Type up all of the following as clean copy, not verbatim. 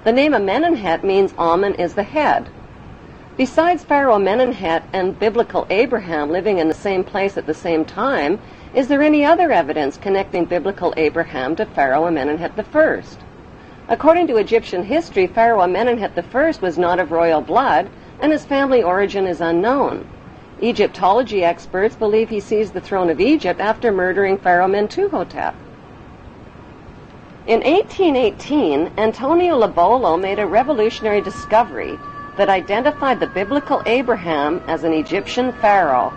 The name Amenemhet means Amen is the head. Besides Pharaoh Amenemhet and biblical Abraham living in the same place at the same time, is there any other evidence connecting biblical Abraham to Pharaoh Amenemhet I? According to Egyptian history, Pharaoh Amenemhet I was not of royal blood, and his family origin is unknown. Egyptology experts believe he seized the throne of Egypt after murdering Pharaoh Mentuhotep. In 1818, Antonio Lobolo made a revolutionary discovery that identified the biblical Abraham as an Egyptian pharaoh.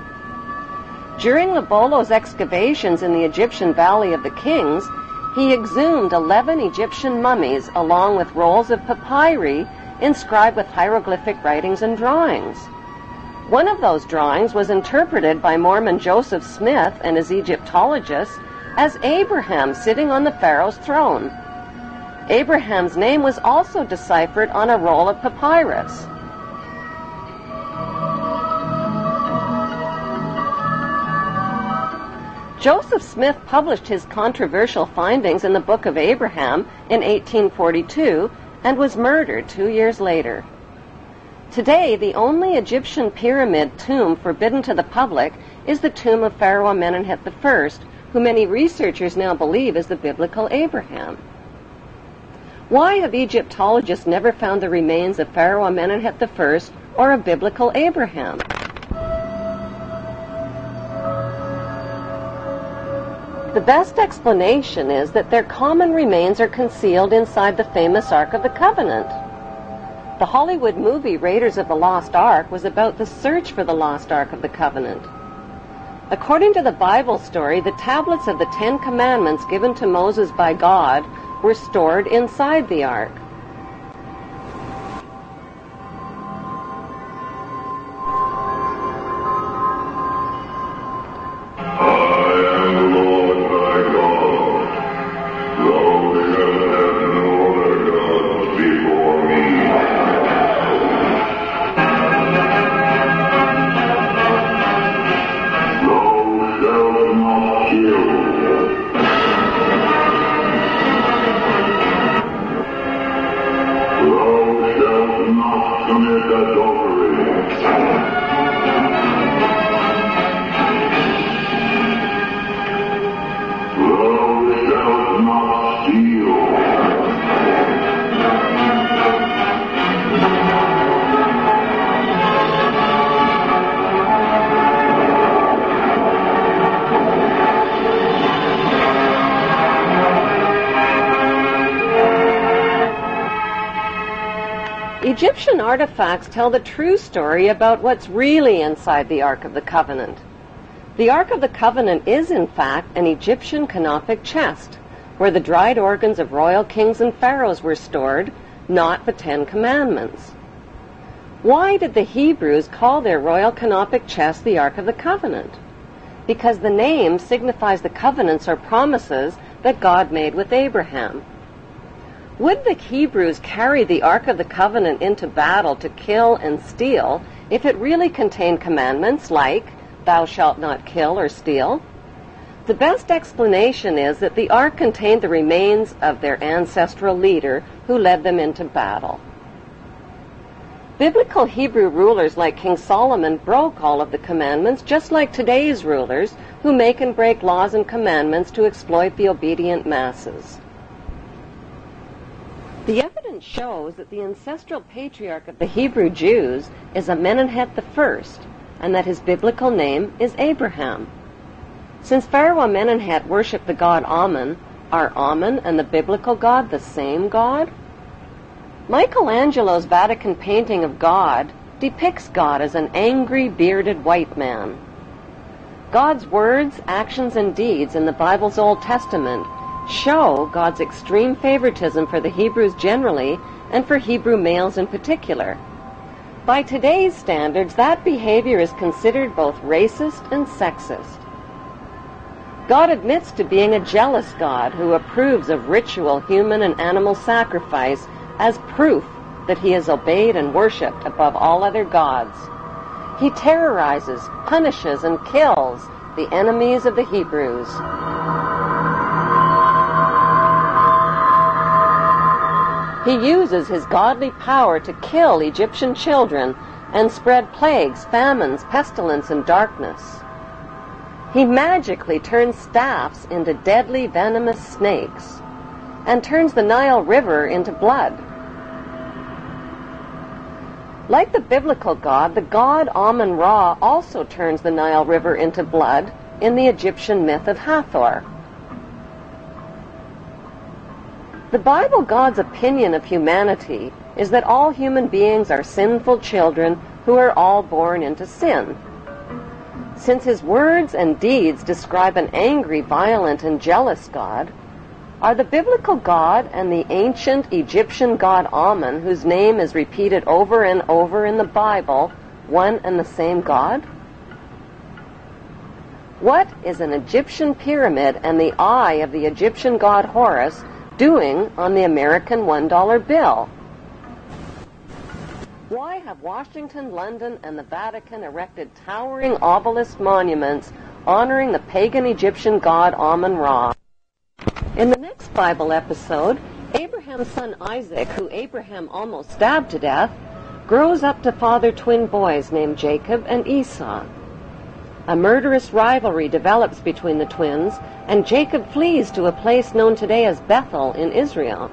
During Lobolo's excavations in the Egyptian Valley of the Kings, he exhumed 11 Egyptian mummies along with rolls of papyri inscribed with hieroglyphic writings and drawings. One of those drawings was interpreted by Mormon Joseph Smith and his Egyptologists as Abraham sitting on the pharaoh's throne. Abraham's name was also deciphered on a roll of papyrus. Joseph Smith published his controversial findings in the Book of Abraham in 1842 and was murdered 2 years later. Today, the only Egyptian pyramid tomb forbidden to the public is the tomb of Pharaoh Amenemhet I, who many researchers now believe is the biblical Abraham. Why have Egyptologists never found the remains of Pharaoh Amenemhet I or a biblical Abraham? The best explanation is that their common remains are concealed inside the famous Ark of the Covenant. The Hollywood movie Raiders of the Lost Ark was about the search for the lost Ark of the Covenant. According to the Bible story, the tablets of the 10 Commandments given to Moses by God were stored inside the Ark. Egyptian artifacts tell the true story about what's really inside the Ark of the Covenant. The Ark of the Covenant is, in fact, an Egyptian canopic chest, where the dried organs of royal kings and pharaohs were stored, not the 10 Commandments. Why did the Hebrews call their royal canopic chest the Ark of the Covenant? Because the name signifies the covenants or promises that God made with Abraham. Would the Hebrews carry the Ark of the Covenant into battle to kill and steal if it really contained commandments like, "Thou shalt not kill or steal"? The best explanation is that the Ark contained the remains of their ancestral leader who led them into battle. Biblical Hebrew rulers like King Solomon broke all of the commandments, just like today's rulers who make and break laws and commandments to exploit the obedient masses. The evidence shows that the ancestral patriarch of the Hebrew Jews is Amenemhet I, and that his biblical name is Abraham. Since Pharaoh Amenemhet worshipped the god Amen, are Amen and the biblical God the same God? Michelangelo's Vatican painting of God depicts God as an angry, bearded white man. God's words, actions, and deeds in the Bible's Old Testament show God's extreme favoritism for the Hebrews generally and for Hebrew males in particular. By today's standards, that behavior is considered both racist and sexist. God admits to being a jealous God who approves of ritual human and animal sacrifice as proof that he is obeyed and worshipped above all other gods. He terrorizes, punishes, and kills the enemies of the Hebrews. He uses his godly power to kill Egyptian children and spread plagues, famines, pestilence, and darkness. He magically turns staffs into deadly venomous snakes and turns the Nile River into blood. Like the biblical god, the god Amun-Ra also turns the Nile River into blood in the Egyptian myth of Hathor. The Bible God's opinion of humanity is that all human beings are sinful children who are all born into sin. Since his words and deeds describe an angry, violent, and jealous God, are the biblical God and the ancient Egyptian god Amun, whose name is repeated over and over in the Bible, one and the same God? What is an Egyptian pyramid and the eye of the Egyptian god Horus doing on the American $1 bill? Why have Washington, London, and the Vatican erected towering obelisk monuments honoring the pagan Egyptian god Amun-Ra? In the next Bible episode, Abraham's son Isaac, who Abraham almost stabbed to death, grows up to father twin boys named Jacob and Esau. A murderous rivalry develops between the twins, and Jacob flees to a place known today as Bethel in Israel.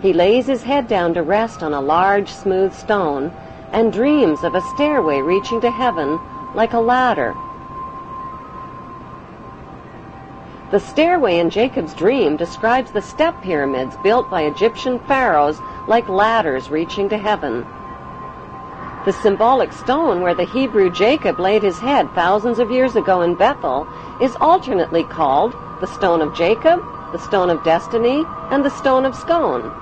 He lays his head down to rest on a large, smooth stone and dreams of a stairway reaching to heaven like a ladder. The stairway in Jacob's dream describes the step pyramids built by Egyptian pharaohs like ladders reaching to heaven. The symbolic stone where the Hebrew Jacob laid his head thousands of years ago in Bethel is alternately called the Stone of Jacob, the Stone of Destiny, and the Stone of Scone.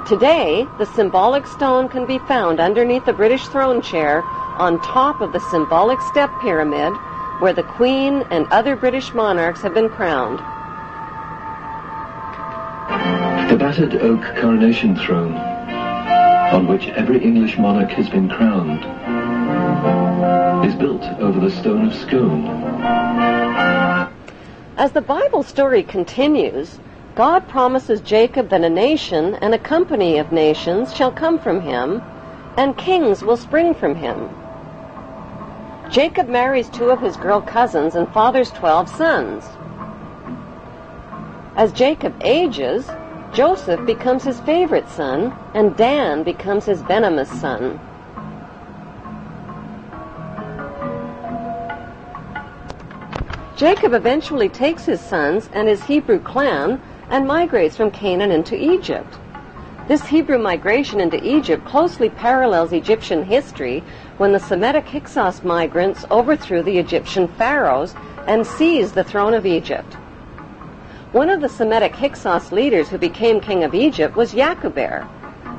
Today, the symbolic stone can be found underneath the British throne chair on top of the symbolic step pyramid where the Queen and other British monarchs have been crowned. The battered oak coronation throne, on which every English monarch has been crowned, is built over the Stone of Scone. As the Bible story continues, God promises Jacob that a nation and a company of nations shall come from him, and kings will spring from him. Jacob marries two of his girl cousins and fathers 12 sons. As Jacob ages, Joseph becomes his favorite son, and Dan becomes his venomous son. Jacob eventually takes his sons and his Hebrew clan and migrates from Canaan into Egypt. This Hebrew migration into Egypt closely parallels Egyptian history when the Semitic Hyksos migrants overthrew the Egyptian pharaohs and seized the throne of Egypt. One of the Semitic Hyksos leaders who became king of Egypt was Yaquber.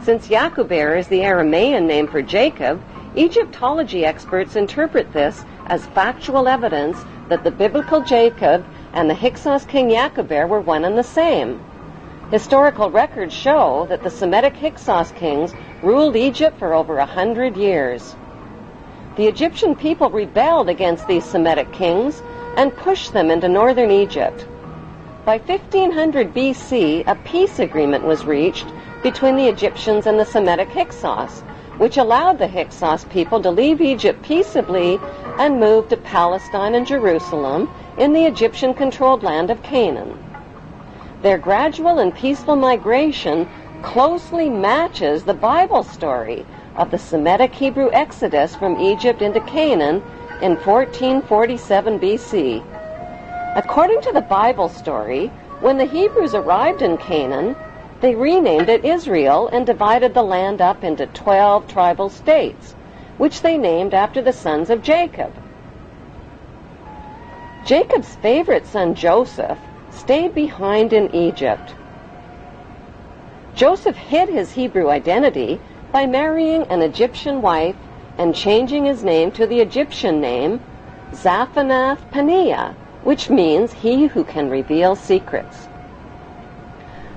Since Yaquber is the Aramaean name for Jacob, Egyptology experts interpret this as factual evidence that the biblical Jacob and the Hyksos king Yaquber were one and the same. Historical records show that the Semitic Hyksos kings ruled Egypt for over 100 years. The Egyptian people rebelled against these Semitic kings and pushed them into northern Egypt. By 1500 BC, a peace agreement was reached between the Egyptians and the Semitic Hyksos, which allowed the Hyksos people to leave Egypt peaceably and move to Palestine and Jerusalem in the Egyptian-controlled land of Canaan. Their gradual and peaceful migration closely matches the Bible story of the Semitic Hebrew exodus from Egypt into Canaan in 1447 BC. According to the Bible story, when the Hebrews arrived in Canaan, they renamed it Israel and divided the land up into 12 tribal states, which they named after the sons of Jacob. Jacob's favorite son Joseph stayed behind in Egypt. Joseph hid his Hebrew identity by marrying an Egyptian wife and changing his name to the Egyptian name Zaphanath-Paneah, which means he who can reveal secrets.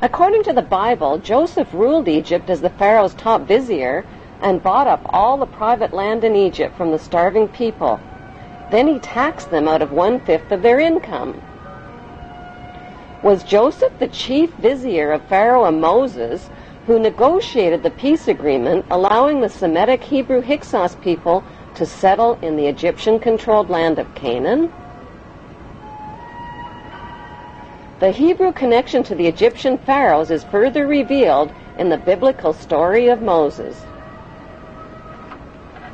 According to the Bible, Joseph ruled Egypt as the Pharaoh's top vizier and bought up all the private land in Egypt from the starving people. Then he taxed them out of 1/5 of their income. Was Joseph the chief vizier of Pharaoh and Moses, who negotiated the peace agreement allowing the Semitic Hebrew Hyksos people to settle in the Egyptian-controlled land of Canaan? The Hebrew connection to the Egyptian pharaohs is further revealed in the biblical story of Moses.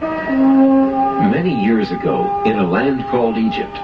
Many years ago, in a land called Egypt,